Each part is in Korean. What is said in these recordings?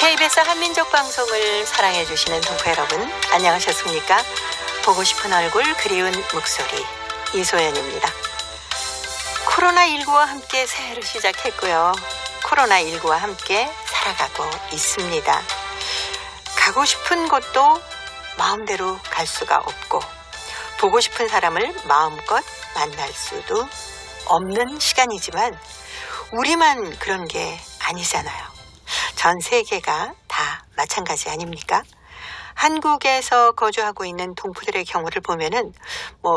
KBS 한민족 방송을 사랑해 주시는 동포 여러분, 안녕하셨습니까? 보고 싶은 얼굴, 그리운 목소리, 이소연입니다. 코로나19와 함께 새해를 시작했고요. 코로나19와 함께 살아가고 있습니다. 가고 싶은 곳도 마음대로 갈 수가 없고, 보고 싶은 사람을 마음껏 만날 수도 없는 시간이지만 우리만 그런 게 아니잖아요. 전 세계가 다 마찬가지 아닙니까? 한국에서 거주하고 있는 동포들의 경우를 보면은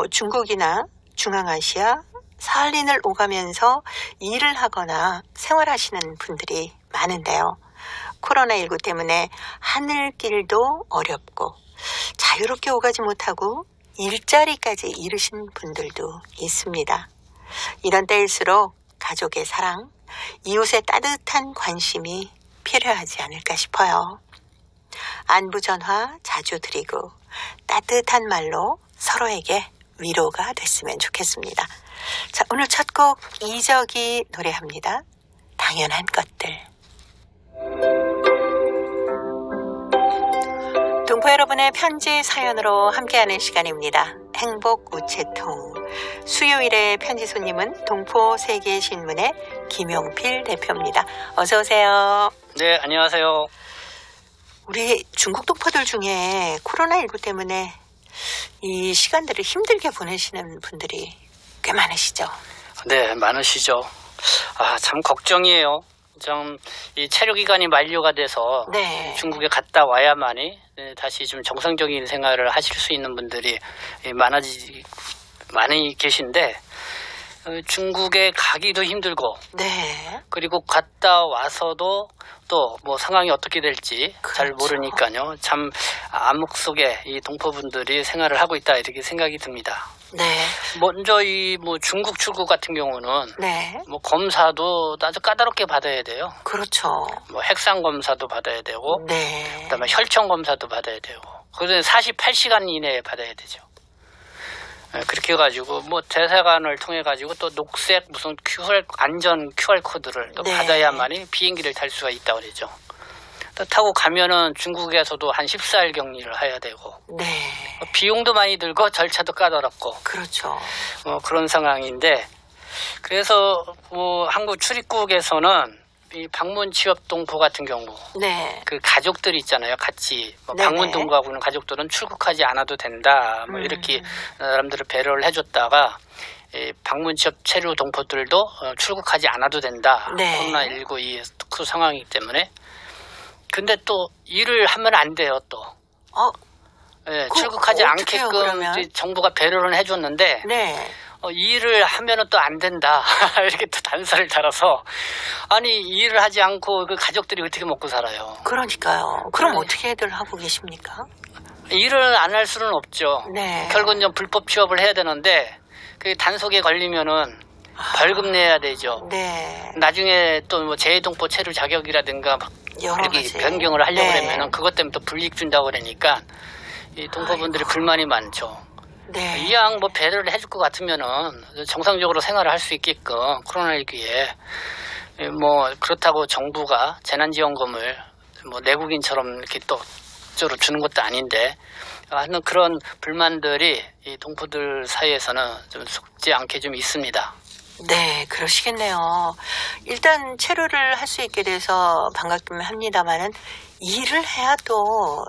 중국이나 중앙아시아, 사할린을 오가면서 일을 하거나 생활하시는 분들이 많은데요. 코로나19 때문에 하늘길도 어렵고 자유롭게 오가지 못하고 일자리까지 잃으신 분들도 있습니다. 이런 때일수록 가족의 사랑, 이웃의 따뜻한 관심이 필요하지 않을까 싶어요. 안부 전화 자주 드리고 따뜻한 말로 서로에게 위로가 됐으면 좋겠습니다. 자, 오늘 첫 곡 이적이 노래합니다. 당연한 것들. 동포 여러분의 편지 사연으로 함께하는 시간입니다. 행복 우체통. 수요일의 편지 손님은 동포세계신문의 김용필 대표입니다. 어서 오세요. 네, 안녕하세요. 우리 중국 동포들 중에 코로나19 때문에 이 시간들을 힘들게 보내시는 분들이 꽤 많으시죠? 네, 많으시죠. 참 걱정이에요. 이 체류 기간이 만료가 돼서 네. 중국에 갔다 와야만이 다시 좀 정상적인 생활을 하실 수 있는 분들이 많이 계신데, 중국에 가기도 힘들고, 네. 그리고 갔다 와서도 또 상황이 어떻게 될지 잘 그렇죠. 모르니까요. 참 암흑 속에 이 동포분들이 생활을 하고 있다, 이렇게 생각이 듭니다. 네. 먼저 중국 출국 같은 경우는 네. 검사도 아주 까다롭게 받아야 돼요. 그렇죠. 핵산 검사도 받아야 되고, 네. 그다음에 혈청 검사도 받아야 되고, 그래서 48시간 이내에 받아야 되죠. 그렇게 해가지고 대사관을 통해 가지고 또 녹색 무슨 안전 QR 코드를 또 네. 받아야만이 비행기를 탈 수가 있다고 그러죠. 또 타고 가면은 중국에서도 한 14일 격리를 해야 되고, 네. 비용도 많이 들고 절차도 까다롭고, 그렇죠. 그런 상황인데, 그래서 한국 출입국에서는 이 방문 취업 동포 같은 경우, 네. 그 가족들 있잖아요, 같이 네네. 방문 동거하고 있는 가족들은 출국하지 않아도 된다, 이렇게 사람들을 배려를 해줬다가, 이 방문 취업 체류 동포들도 출국하지 않아도 된다. 네. 코로나19 이 특수 상황이기 때문에. 근데 또 일을 하면 안 돼요, 또. 출국하지 어떡해요, 않게끔 그러면? 이제 정부가 배려를 해줬는데, 네. 일을 하면은 또 안 된다. 이렇게 또 단서를 달아서, 아니, 일을 하지 않고 그 가족들이 어떻게 먹고 살아요? 그러니까요. 그럼 어떻게들 하고 계십니까? 일을 안 할 수는 없죠. 네. 결국은 좀 불법 취업을 해야 되는데, 그 단속에 걸리면은 벌금 내야 되죠. 네. 나중에 또 재외동포 체류 자격이라든가 여러 이렇게 가지. 변경을 하려고 네. 그러면은 그것 때문에 또 불이익 준다고 그러니까 이 동포분들이 불만이 많죠. 네. 이왕 배려를 해줄 것 같으면은 정상적으로 생활을 할 수 있게끔 코로나19에 그렇다고 정부가 재난지원금을 내국인처럼 이렇게 또 쪽으로 주는 것도 아닌데 하는 그런 불만들이 이 동포들 사이에서는 좀 속지 않게 좀 있습니다. 네, 그러시겠네요. 일단 체류를 할 수 있게 돼서 반갑긴 합니다만은 일을 해야 또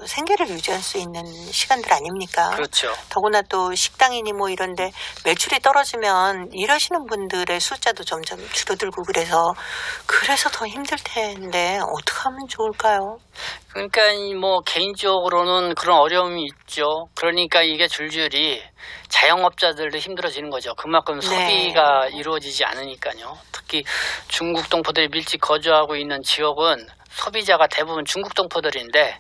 생계를 유지할 수 있는 시간들 아닙니까? 그렇죠. 더구나 또 식당이니 이런데 매출이 떨어지면 일하시는 분들의 숫자도 점점 줄어들고 그래서 더 힘들 텐데 어떻게 하면 좋을까요? 그러니까 개인적으로는 그런 어려움이 있죠. 그러니까 이게 줄줄이 자영업자들도 힘들어지는 거죠. 그만큼 네. 소비가 이루어지지 않으니까요. 특히 중국 동포들이 밀집 거주하고 있는 지역은 소비자가 대부분 중국 동포들인데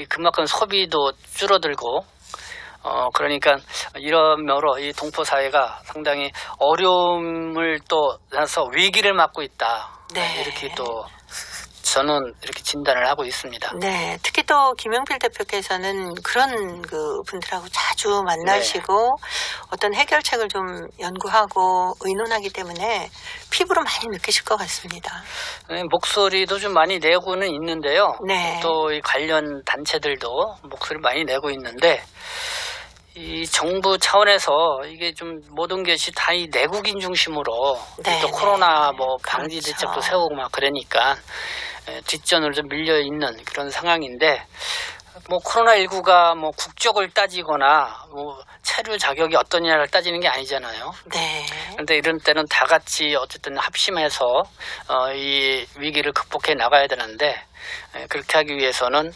그만큼 소비도 줄어들고 그러니까 이러므로 이 동포 사회가 상당히 어려움을 또 나서 위기를 맞고 있다. 네. 이렇게 또 저는 이렇게 진단을 하고 있습니다. 네, 특히 또 김용필 대표께서는 그런 그 분들하고 자주 만나시고 어떤 해결책을 좀 연구하고 의논하기 때문에 피부로 많이 느끼실 것 같습니다. 목소리도 좀 많이 내고는 있는데요. 네. 또 이 관련 단체들도 목소리를 많이 내고 있는데 이 정부 차원에서 이게 좀 모든 것이 다 이 내국인 중심으로 네, 또 네. 코로나 뭐 방지 그렇죠. 대책도 세우고 막 그러니까 뒷전으로 좀 밀려 있는 그런 상황인데 뭐 코로나19가 뭐 국적을 따지거나 뭐 체류 자격이 어떠냐를 따지는 게 아니잖아요. 네. 그런데 이런 때는 다 같이 어쨌든 합심해서 이 위기를 극복해 나가야 되는데 그렇게 하기 위해서는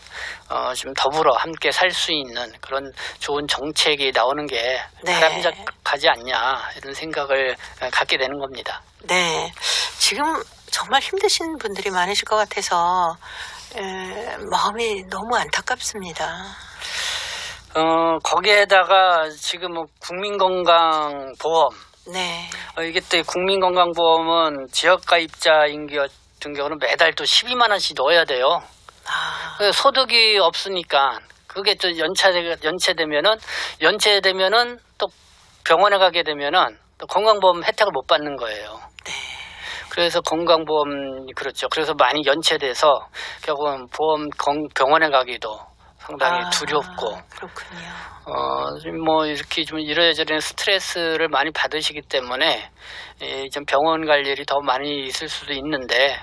좀 더불어 함께 살 수 있는 그런 좋은 정책이 나오는 게 네. 바람직하지 않냐 이런 생각을 갖게 되는 겁니다. 네. 지금 정말 힘드신 분들이 많으실 것 같아서 마음이 너무 안타깝습니다. 거기에다가 지금 뭐 국민건강보험 네. 이게 또 국민건강보험은 지역가입자인 같은 경우는 매달 또 12만 원씩 넣어야 돼요. 아, 소득이 없으니까 그게 또 연체되면은 또 병원에 가게 되면은 또 건강보험 혜택을 못 받는 거예요. 네. 그래서 건강보험이 그렇죠. 그래서 많이 연체돼서 결국은 병원에 가기도 상당히 두렵고 그렇군요. 뭐 이렇게 좀 이러저런 스트레스를 많이 받으시기 때문에 좀 병원 갈 일이 더 많이 있을 수도 있는데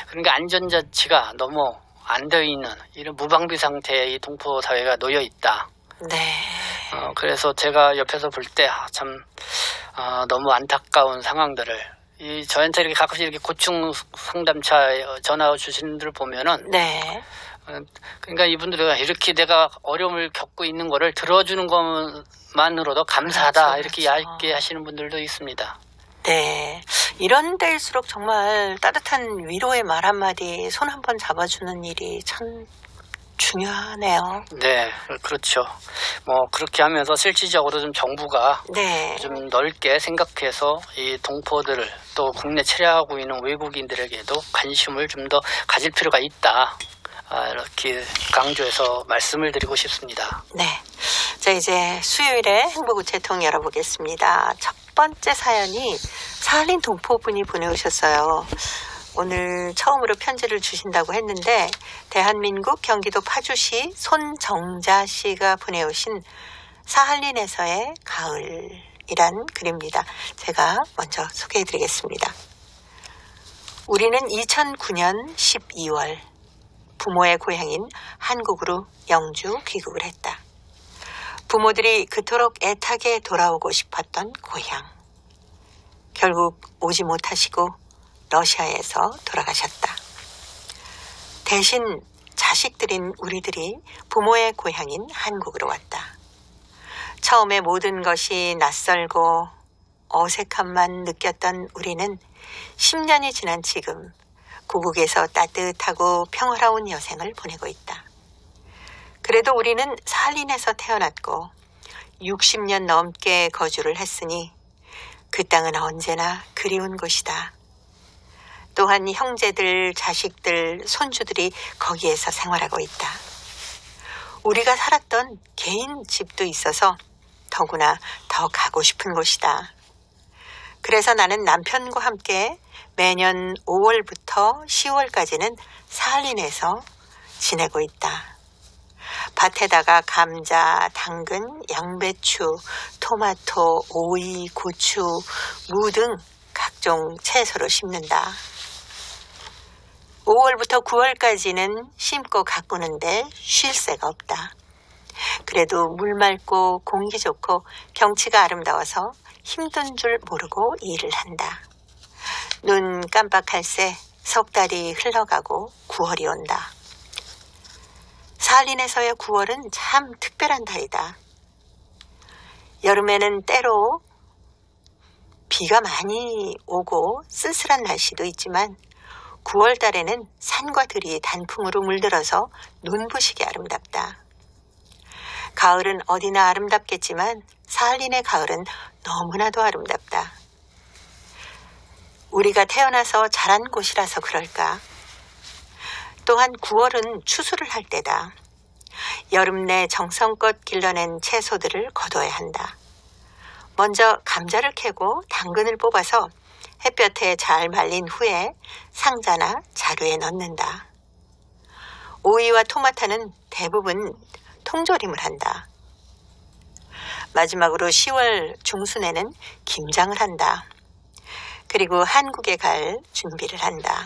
그러니까 안전자치가 너무 안 되어 있는 이런 무방비 상태의 이 동포 사회가 놓여 있다. 네. 그래서 제가 옆에서 볼 때 참 너무 안타까운 상황들을 저한테 이렇게 가끔씩 이렇게 고충 상담차 전화 주시는 분들 보면은 네. 그러니까 이분들이 이렇게 내가 어려움을 겪고 있는 거를 들어주는 것만으로도 감사하다 그렇죠, 이렇게 그렇죠. 얇게 하시는 분들도 있습니다. 네. 이런 때일수록 정말 따뜻한 위로의 말 한마디, 손 한 번 잡아주는 일이 참 중요하네요. 네, 그렇죠. 뭐 그렇게 하면서 실질적으로 좀 정부가 네. 좀 넓게 생각해서 이 동포들을 또 국내 체류하고 있는 외국인들에게도 관심을 좀 더 가질 필요가 있다. 이렇게 강조해서 말씀을 드리고 싶습니다. 네. 자, 이제 수요일에 행복우체통 열어보겠습니다. 첫 번째 사연이 사할린 동포분이 보내오셨어요. 오늘 처음으로 편지를 주신다고 했는데 대한민국 경기도 파주시 손정자 씨가 보내오신 사할린에서의 가을이란 글입니다. 제가 먼저 소개해드리겠습니다. 우리는 2009년 12월 부모의 고향인 한국으로 영주 귀국을 했다. 부모들이 그토록 애타게 돌아오고 싶었던 고향. 결국 오지 못하시고 러시아에서 돌아가셨다. 대신 자식들인 우리들이 부모의 고향인 한국으로 왔다. 처음에 모든 것이 낯설고 어색함만 느꼈던 우리는 10년이 지난 지금 고국에서 따뜻하고 평화로운 여생을 보내고 있다. 그래도 우리는 사할린에서 태어났고 60년 넘게 거주를 했으니 그 땅은 언제나 그리운 곳이다. 또한 형제들, 자식들, 손주들이 거기에서 생활하고 있다. 우리가 살았던 개인 집도 있어서 더구나 더 가고 싶은 곳이다. 그래서 나는 남편과 함께 매년 5월부터 10월까지는 사할린에서 지내고 있다. 밭에다가 감자, 당근, 양배추, 토마토, 오이, 고추, 무 등 각종 채소를 심는다. 5월부터 9월까지는 심고 가꾸는데 쉴 새가 없다. 그래도 물 맑고 공기 좋고 경치가 아름다워서 힘든 줄 모르고 일을 한다. 눈 깜빡할 새 석 달이 흘러가고 9월이 온다. 사할린에서의 9월은 참 특별한 달이다. 여름에는 때로 비가 많이 오고 쓸쓸한 날씨도 있지만 9월 달에는 산과 들이 단풍으로 물들어서 눈부시게 아름답다. 가을은 어디나 아름답겠지만 사할린의 가을은 너무나도 아름답다. 우리가 태어나서 자란 곳이라서 그럴까? 또한 9월은 추수를 할 때다. 여름 내 정성껏 길러낸 채소들을 거둬야 한다. 먼저 감자를 캐고 당근을 뽑아서 햇볕에 잘 말린 후에 상자나 자루에 넣는다. 오이와 토마토는 대부분 통조림을 한다. 마지막으로 10월 중순에는 김장을 한다. 그리고 한국에 갈 준비를 한다.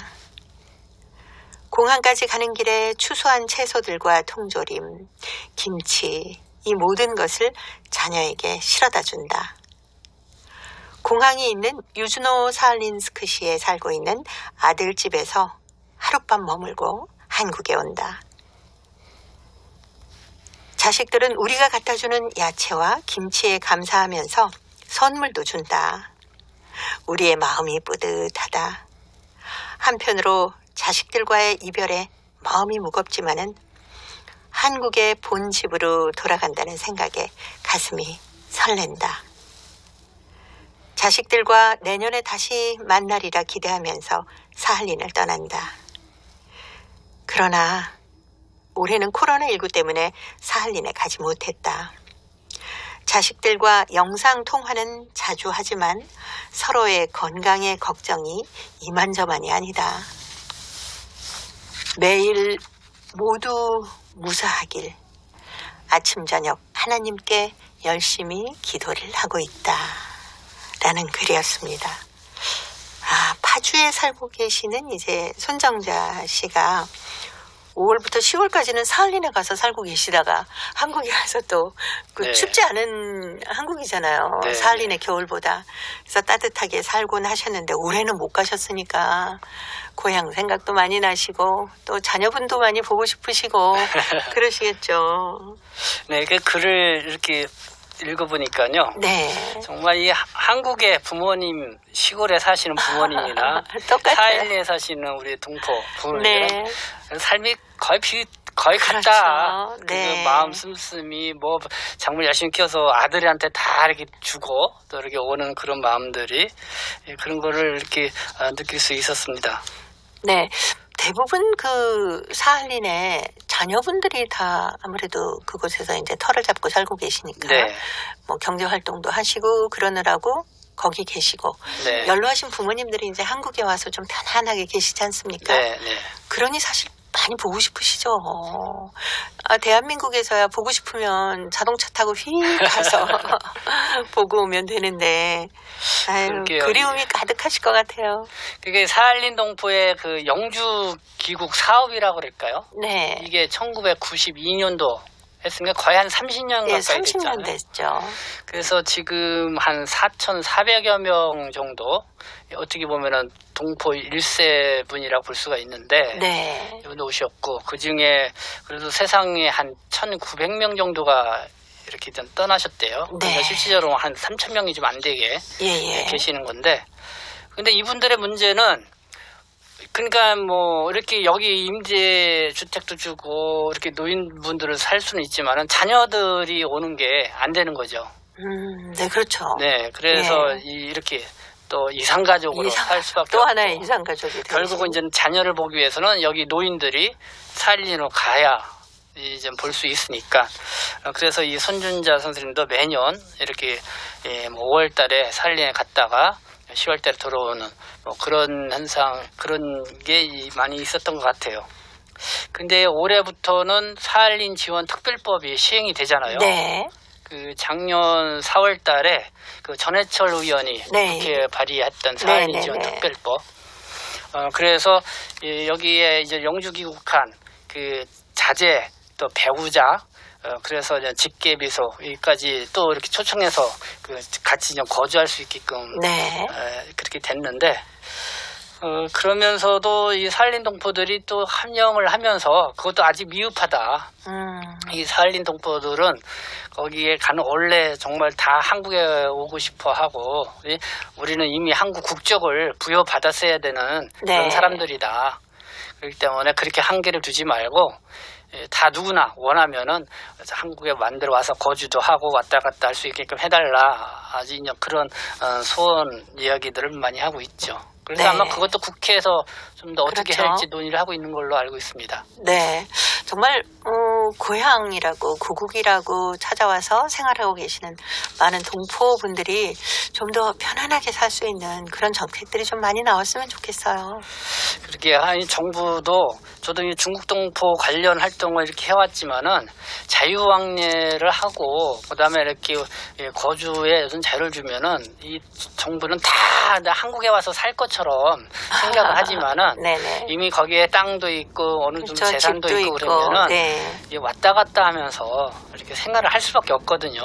공항까지 가는 길에 추수한 채소들과 통조림, 김치, 이 모든 것을 자녀에게 실어다 준다. 공항이 있는 유즈노 사할린스크시에 살고 있는 아들 집에서 하룻밤 머물고 한국에 온다. 자식들은 우리가 갖다 주는 야채와 김치에 감사하면서 선물도 준다. 우리의 마음이 뿌듯하다. 한편으로 자식들과의 이별에 마음이 무겁지만은 한국의 본집으로 돌아간다는 생각에 가슴이 설렌다. 자식들과 내년에 다시 만나리라 기대하면서 사할린을 떠난다. 그러나 올해는 코로나19 때문에 사할린에 가지 못했다. 자식들과 영상 통화는 자주 하지만 서로의 건강에 걱정이 이만저만이 아니다. 매일 모두 무사하길 아침 저녁 하나님께 열심히 기도를 하고 있다. 라는 글이었습니다. 파주에 살고 계시는 이제 손정자 씨가 5월부터 10월까지는 사할린에 가서 살고 계시다가 한국에 와서 또 네. 춥지 않은 한국이잖아요. 네. 사할린의 겨울보다. 그래서 따뜻하게 살곤 하셨는데 올해는 못 가셨으니까 고향 생각도 많이 나시고 또 자녀분도 많이 보고 싶으시고 그러시겠죠. 네, 그 글을 이렇게 읽어보니까요. 네. 정말 이 한국의 부모님, 시골에 사시는 부모님이나 똑같아요. 사할린에 사시는 우리 동포 부모님이랑 네. 삶이 거의 그렇죠. 같다. 네. 그 마음 씀씀이 뭐 작물 열심히 키워서 아들한테 다 이렇게 주고 또 이렇게 오는 그런 마음들이 그런 거를 이렇게 느낄 수 있었습니다. 네. 대부분 그 사할린에 자녀분들이 다 아무래도 그곳에서 이제 터를 잡고 살고 계시니까 네. 뭐 경제 활동도 하시고 그러느라고 거기 계시고 네. 연로하신 부모님들이 이제 한국에 와서 좀 편안하게 계시지 않습니까? 네, 네. 그러니 사실 많이 보고 싶으시죠. 대한민국에서야 보고 싶으면 자동차 타고 휙 가서 보고 오면 되는데 아유, 그러게요. 그리움이 가득하실 것 같아요. 그게 사할린 동포의 그 영주 귀국 사업이라고 그럴까요? 네. 이게 1992년도 했으니까 거의 한 30년 예, 가까이 30년 됐잖아요. 됐죠. 그래서 지금 한 4,400여 명 정도 어떻게 보면은 동포 1세 분이라고 볼 수가 있는데 네. 이분도 오셨고 그 중에 그래도 세상에 한 1,900명 정도가 이렇게 좀 떠나셨대요. 네. 그러니까 실질적으로 한 3,000명이 좀 안 되게 예. 계시는 건데 근데 이분들의 문제는 그러니까 뭐 이렇게 여기 임대 주택도 주고 이렇게 노인분들을 살 수는 있지만은 자녀들이 오는 게 안 되는 거죠. 네, 그렇죠. 네, 그래서 예. 이렇게 또 이상가족으로 살 수밖에 또 없고 하나의 이상가족이 되죠. 결국은 이제 자녀를 보기 위해서는 여기 노인들이 사할린으로 가야 이제 볼 수 있으니까 그래서 이 손준자 선생님도 매년 이렇게 뭐 5월달에 사할린에 갔다가 10월달에 들어오는 뭐 그런 현상 그런 게 많이 있었던 것 같아요. 근데 올해부터는 사할린 지원 특별법이 시행이 되잖아요. 네. 그 작년 4월달에 그 전해철 의원이 네. 국회에 발의했던 사할린 네, 지원 네, 네. 특별법. 그래서 여기에 이제 영주 귀국한 그 자제 또 배우자 그래서 이제 직계비서 여기까지 또 이렇게 초청해서 그 같이 좀 거주할 수 있게끔 네. 그렇게 됐는데 그러면서도 이 사할린 동포들이 또 함령을 하면서 그것도 아직 미흡하다. 이 사할린 동포들은 거기에 가는 원래 정말 다 한국에 오고 싶어 하고 우리는 이미 한국 국적을 부여받았어야 되는 네. 그런 사람들이다. 그렇기 때문에 그렇게 한계를 두지 말고 다 누구나 원하면은 한국에 만들어 와서 거주도 하고 왔다 갔다 할 수 있게끔 해달라. 아주 그런 소원 이야기들을 많이 하고 있죠. 그래서 네. 아마 그것도 국회에서 좀 더 어떻게 그렇죠. 할지 논의를 하고 있는 걸로 알고 있습니다. 네. 정말 고향이라고 고국이라고 찾아와서 생활하고 계시는 많은 동포분들이 좀 더 편안하게 살 수 있는 그런 정책들이 좀 많이 나왔으면 좋겠어요. 그렇게 아니 정부도 저도 이 중국 동포 관련 활동을 이렇게 해왔지만은 자유왕래를 하고 그다음에 이렇게 거주에 무슨 자유를 주면은 이 정부는 다 한국에 와서 살 것처럼 생각을 하지만은 네네. 이미 거기에 땅도 있고 어느 정도 그렇죠. 재산도 집도 있고 있고. 그러면은 네. 이게 왔다 갔다 하면서 이렇게 생활을 할 수밖에 없거든요.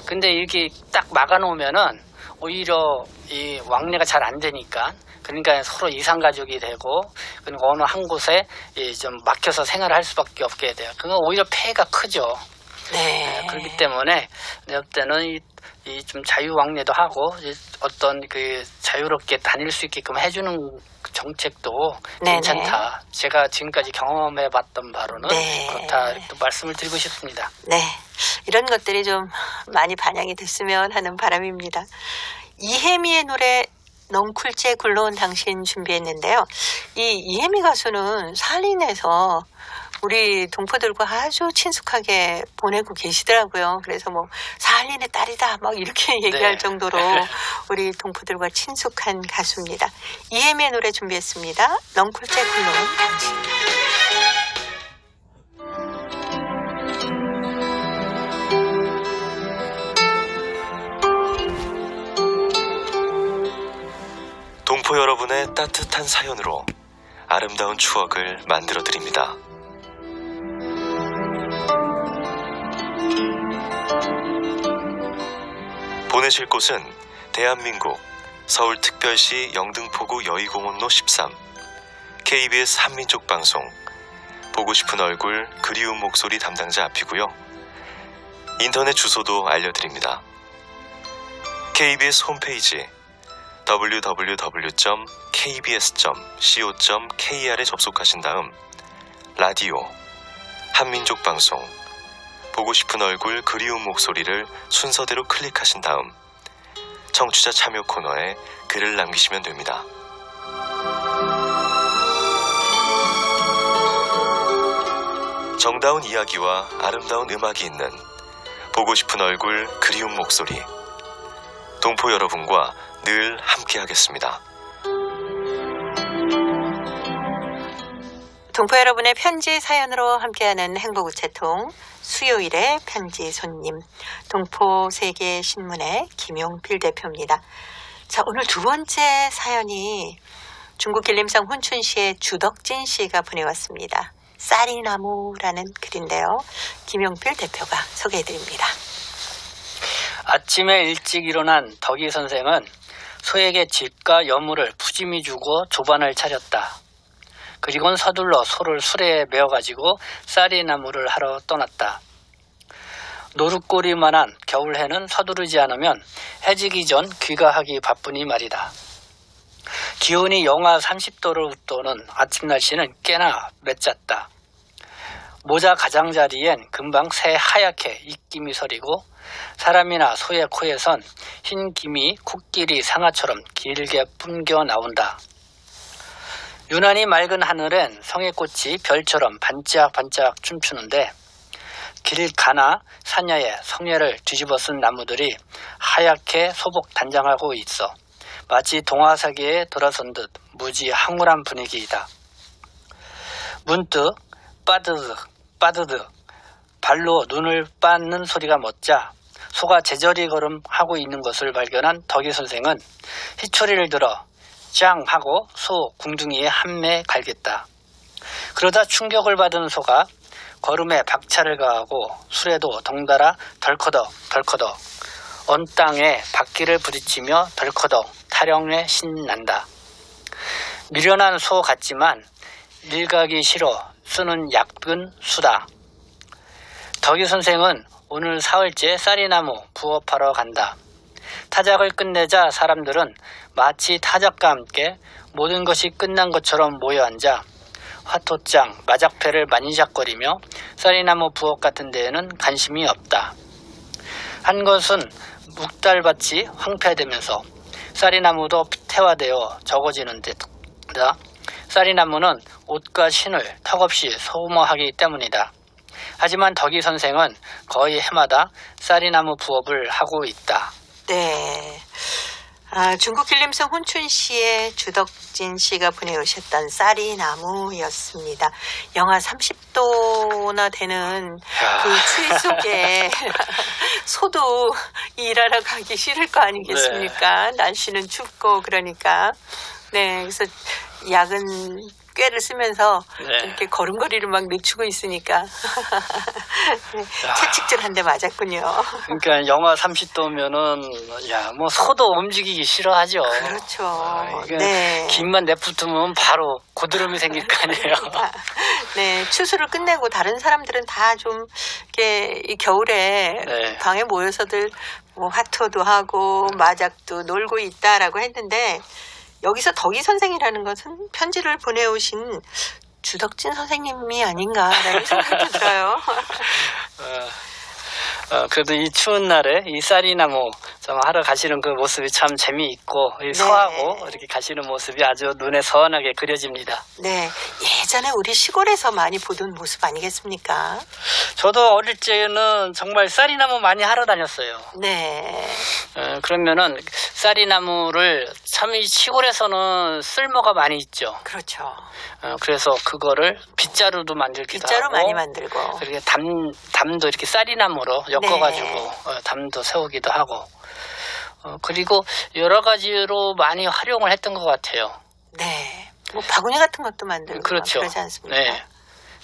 근데 이렇게 딱 막아놓으면은 오히려 이 왕래가 잘 안 되니까 그러니까 서로 이상 가족이 되고 그러니까 어느 한 곳에 좀 막혀서 생활을 할 수밖에 없게 돼요. 그건 오히려 폐해가 크죠. 네. 그렇기 때문에 내가 볼 때는 이 좀 자유왕래도 하고 어떤 그 자유롭게 다닐 수 있게끔 해주는 정책도 네네. 괜찮다. 제가 지금까지 경험해봤던 바로는 네. 그렇다 또 말씀을 드리고 싶습니다. 네. 이런 것들이 좀 많이 반영이 됐으면 하는 바람입니다. 이혜미의 노래 넝쿨째 굴러온 당신 준비했는데요. 이 이혜미 가수는 살인해서 우리 동포들과 아주 친숙하게 보내고 계시더라고요. 그래서 뭐 살인의 딸이다 막 이렇게 얘기할 네. 정도로 우리 동포들과 친숙한 가수입니다. 이혜미의 노래 준비했습니다. 넝쿨째 굴러온 당신. 동포 여러분의 따뜻한 사연으로 아름다운 추억을 만들어 드립니다. 보내실 곳은 대한민국 서울특별시 영등포구 여의공원로 13 KBS 한민족 방송 보고 싶은 얼굴 그리운 목소리 담당자 앞이고요. 인터넷 주소도 알려드립니다. KBS 홈페이지 www.kbs.co.kr에 접속하신 다음 라디오, 한민족 방송, 보고 싶은 얼굴 그리운 목소리를 순서대로 클릭하신 다음 청취자 참여 코너에 글을 남기시면 됩니다. 정다운 이야기와 아름다운 음악이 있는 보고 싶은 얼굴 그리운 목소리 동포 여러분과 늘 함께하겠습니다. 동포 여러분의 편지 사연으로 함께하는 행복우체통 수요일의 편지 손님 동포 세계 신문의 김용필 대표입니다. 자, 오늘 두 번째 사연이 중국 길림성 훈춘시의 주덕진 씨가 보내왔습니다. 쌀이나무라는 글인데요. 김용필 대표가 소개해드립니다. 아침에 일찍 일어난 덕이 선생은 소에게 집과 여물을 푸짐히 주고 조반을 차렸다. 그리고는 서둘러 소를 수레에 메어가지고 쌀이나무를 하러 떠났다. 노릇꼬리만한 겨울해는 서두르지 않으면 해지기 전 귀가하기 바쁘니 말이다. 기온이 영하 30도를 웃도는 아침 날씨는 꽤나 맺잡다. 모자 가장자리엔 금방 새 하얗게 입김이 서리고 사람이나 소의 코에선 흰 김이 코끼리 상아처럼 길게 뿜겨 나온다. 유난히 맑은 하늘엔 성애꽃이 별처럼 반짝반짝 춤추는데 길 가나 산야에 성애를 뒤집어 쓴 나무들이 하얗게 소복 단장하고 있어 마치 동화사기에 돌아선 듯 무지 황홀한 분위기이다. 문득 빠드득 발로 눈을 빻는 소리가 멎자 소가 제자리 걸음하고 있는 것을 발견한 덕이 선생은 희초리를 들어 짱 하고 소 궁둥이에 한매 갈겼다. 그러다 충격을 받은 소가 걸음에 박차를 가하고 수레도 덩달아 덜커덕 언 땅에 바퀴를 부딪히며 덜커덕 타령에 신난다. 미련한 소 같지만 일가기 싫어 쓰는 약은 수다. 덕이 선생은 오늘 사흘째 쌀이나무 부업하러 간다. 타작을 끝내자 사람들은 마치 타작과 함께 모든 것이 끝난 것처럼 모여앉아 화토장, 마작패를 만지작거리며 쌀이나무 부업 같은 데에는 관심이 없다. 한 것은 묵달밭이 황폐되면서 쌀이나무도 태화되어 적어지는 데다 쌀이나무는 옷과 신을 턱없이 소모하기 때문이다. 하지만 덕이 선생은 거의 해마다 쌀이나무 부업을 하고 있다. 네. 중국 길림성 훈춘시의 주덕진 씨가 보내오셨던 쌀이나무였습니다. 영하 30도나 되는 그 추위 속에 소도 일하러 가기 싫을 거 아니겠습니까? 날씨는 춥고 그러니까. 네, 그래서 약은 꾀를 쓰면서 네. 이렇게 걸음걸이를 막 늦추고 있으니까 네, 채찍질 한 대 맞았군요. 그러니까 영하 30도면은 뭐 소도 움직이기 싫어하죠. 그렇죠. 이게 네. 김만 내붙으면 바로 고드름이 생길 거 아니에요. 네, 추수를 끝내고 다른 사람들은 다 좀 이렇게 이 겨울에 네. 방에 모여서들 뭐 화투도 하고 마작도 놀고 있다라고 했는데 여기서 덕이 선생이라는 것은 편지를 보내오신 주덕진 선생님이 아닌가라는 생각이 들어요. 그래도 이 추운 날에 이 쌀이나무 좀 하러 가시는 그 모습이 참 재미있고 이 서하고 이렇게 가시는 모습이 아주 눈에 선하게 그려집니다. 네, 예전에 우리 시골에서 많이 보던 모습 아니겠습니까? 저도 어릴 적에는 정말 쌀이나무 많이 하러 다녔어요. 네, 그러면은 쌀이나무를 참 이 시골에서는 쓸모가 많이 있죠. 그렇죠. 그래서 그거를 빗자루도 만들기도 빗자루 하고 많이 만들고. 그리고 담도 이렇게 쌀이나무로 엮어가지고 담도 세우기도 하고 그리고 여러 가지로 많이 활용을 했던 것 같아요. 네, 뭐 바구니 같은 것도 만들고 그렇죠. 그러지 않습니까? 네.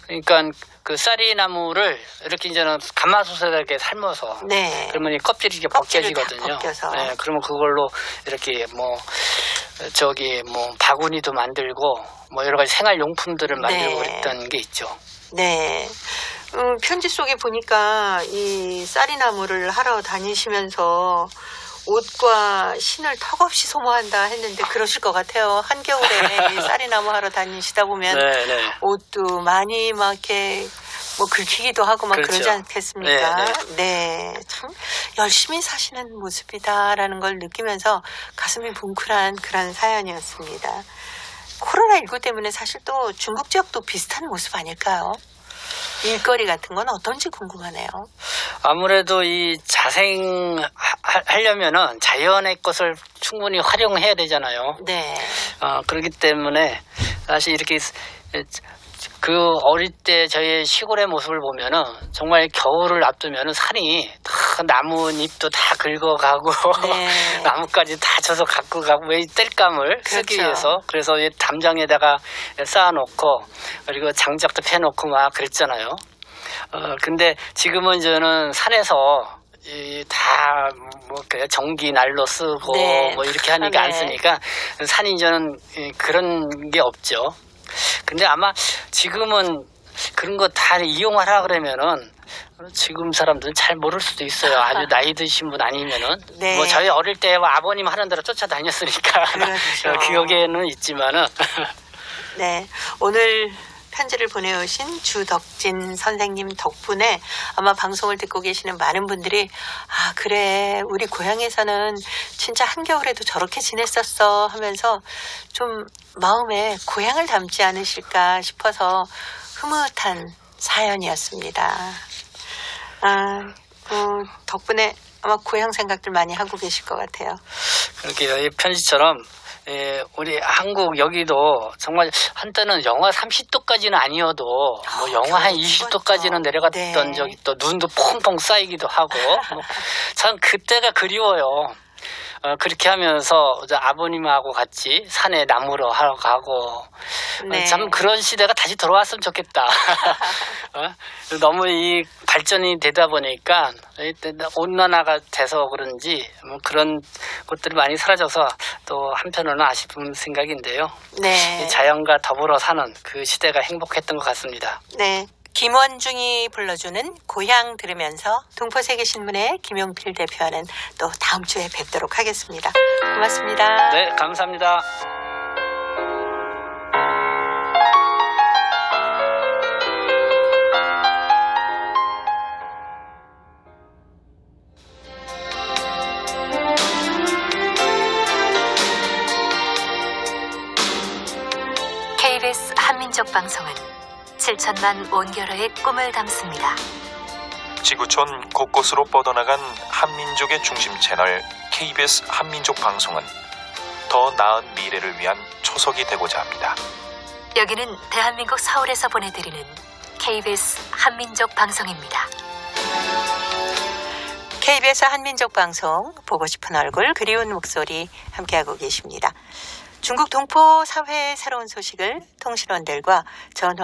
그러니까 그 쌀이나무를 이렇게 이제는 가마솥에다 이렇게 삶아서 네. 그러면 이 껍질이 이렇게 껍질을 다 벗겨지거든요. 벗겨서. 네, 그러면 그걸로 이렇게 뭐 바구니도 만들고 뭐 여러 가지 생활용품들을 만들고 네. 그랬던 게 있죠. 네. 편지 속에 보니까 이 쌀이나무를 하러 다니시면서 옷과 신을 턱없이 소모한다 했는데 그러실 것 같아요. 한겨울에 이 쌀이나무 하러 다니시다 보면 네. 옷도 많이 막 이렇게 뭐 긁히기도 하고 막 그렇죠. 그러지 않겠습니까? 네. 네. 참 열심히 사시는 모습이다라는 걸 느끼면서 가슴이 뭉클한 그런 사연이었습니다. 코로나19 때문에 사실 또 중국 지역도 비슷한 모습 아닐까요? 일거리 같은 건 어떤지 궁금하네요. 아무래도 이 자생하려면은 자연의 것을 충분히 활용해야 되잖아요. 네. 그렇기 때문에 사실 이렇게 그 어릴 때 저희 시골의 모습을 보면은 정말 겨울을 앞두면은 산이 다 나뭇잎도 다 긁어가고 네. 나뭇가지 다 쳐서 갖고 가고 왜 땔감을 쓰기 그렇죠. 위해서 그래서 이 담장에다가 쌓아놓고 그리고 장작도 펴놓고 막 그랬잖아요. 근데 지금은 저는 산에서 다뭐 전기 난로 쓰고 네. 뭐 이렇게 하니까 안 네. 쓰니까 산이 이제는 그런 게 없죠. 근데 아마 지금은 그런 거 다 이용하라 그러면은 지금 사람들은 잘 모를 수도 있어요. 아주 나이 드신 분 아니면은 네. 뭐 저희 어릴 때 아버님 하는 대로 쫓아다녔으니까 그렇죠. 기억에는 있지만은 네. 오늘 편지를 보내오신 주덕진 선생님 덕분에 아마 방송을 듣고 계시는 많은 분들이 그래 우리 고향에서는 진짜 한겨울에도 저렇게 지냈었어 하면서 좀 마음에 고향을 담지 않으실까 싶어서 흐뭇한 사연이었습니다. 덕분에 아마 고향 생각들 많이 하고 계실 것 같아요. 그렇게 이 편지처럼 우리 한국 여기도 정말 한때는 영하 30도까지는 아니어도 뭐 영하 한 20도까지는 내려갔던 네. 적이 또 눈도 펑펑 쌓이기도 하고 참 그때가 그리워요. 그렇게 하면서 이제 아버님하고 같이 산에 나무로 하러 가고 네. 참 그런 시대가 다시 돌아왔으면 좋겠다. 너무 이 발전이 되다 보니까 온난화가 돼서 그런지 뭐 그런 것들이 많이 사라져서 또 한편으로는 아쉬운 생각인데요. 네. 이 자연과 더불어 사는 그 시대가 행복했던 것 같습니다. 네. 김원중이 불러주는 고향 들으면서 동포세계신문의 김용필 대표와는 또 다음 주에 뵙도록 하겠습니다. 고맙습니다. 네, 감사합니다. 한민족방송은 7천만 온결어의 꿈을 담습니다. 지구촌 곳곳으로 뻗어나간 한민족의 중심 채널 KBS 한민족방송은 더 나은 미래를 위한 초석이 되고자 합니다. 여기는 대한민국 서울에서 보내드리는 KBS 한민족방송입니다. KBS 한민족 방송 보고 싶은 얼굴 그리운 목소리 함께하고 계십니다. 중국 동포 사회의 새로운 소식을 통신원들과 전화